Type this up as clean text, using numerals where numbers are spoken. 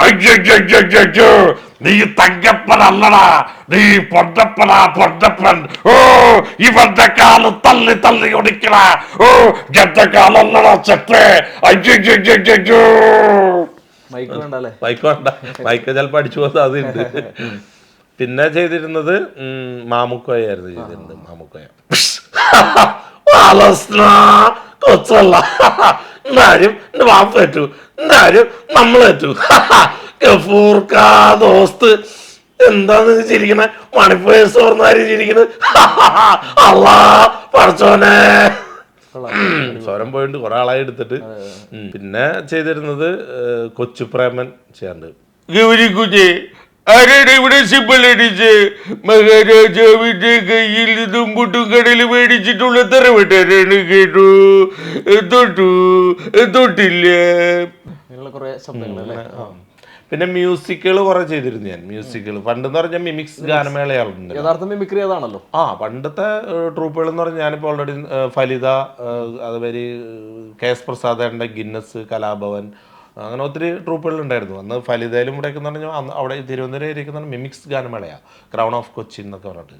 അയ്യോ നീ തങ്കപ്പനല്ലടാ, നീ പൊന്നപ്പൻ. ഓ ഇവന്റെ കാല് തള്ളി തള്ളി ഒടിക്കണ. ഓ എന്റെ കാലല്ലടാ ചെറ്റേ. അയ്യോ മൈക്ക് വേണ്ടല്ലേ? മൈക്ക് വേണ്ട, മൈക്ക് ചിലപ്പോ അടിച്ചു പോകാൻ സാധ്യതയുണ്ട്. പിന്നെ ചെയ്തിരുന്നത് മാമുക്കോയായിരുന്നു ചെയ്തിരുന്നത്. മാമുക്കോയ കൊച്ചല്ല, എന്നാലും വാപ്പേറ്റു, എന്നാലും നമ്മളേറ്റു. ഗഫൂർക്കാ ദോസ്ത് എന്താന്ന് ചിരിക്കണേ? മണിപ്പേഴ്സ് ഓർന്നാരി ചിരിക്കണത്. അള്ളാ പഠിച്ചോനെ. സ്വരം പോയിട്ട് കുറെ ആളായി എടുത്തിട്ട്. പിന്നെ ചെയ്തിരുന്നത് കൊച്ചുപ്രേമൻ ചെയ്യാണ്ട്. ഗൗരിക്കുഞ്ഞെ ആരാണ് ഇവിടെ സിമ്പൽ അടിച്ച്? മഹാരാജാവിന്റെ കയ്യിൽ നിന്നും പുട്ടും കടല് മേടിച്ചിട്ടുള്ള തറവട്ടാരാണ് കേട്ടു. തൊട്ടില്ല. കുറെ ശബ്ദങ്ങളല്ലേ. പിന്നെ മ്യൂസിക്കുകൾ കുറെ ചെയ്തിരുന്നു ഞാൻ. മ്യൂസിക്കുകൾ പണ്ടെന്ന് പറഞ്ഞാൽ മിമിക്സ് ഗാനമേളയാളുണ്ട്. യഥാർത്ഥ മിമിക്രി അതാണല്ലോ. പണ്ടത്തെ ട്രൂപ്പുകൾ എന്ന് പറഞ്ഞാൽ ഞാനിപ്പോൾ ഓൾറെഡി ഫലിത, അതുവരെ KS പ്രസാദേണ്ട ഗിന്നസ്, കലാഭവൻ, അങ്ങനെ ഒത്തിരി ട്രൂപ്പുകൾ ഉണ്ടായിരുന്നു. അന്ന് ഫലിതയിലും ഇവിടെയൊക്കെ എന്ന് പറഞ്ഞാൽ അവിടെ തിരുവനന്തപുരം ഇരിക്കുന്ന മിമിക്സ് ഗാനമേളയാണ്, ക്രൗൺ ഓഫ് കൊച്ചിൻ എന്നൊക്കെ പറഞ്ഞിട്ട്.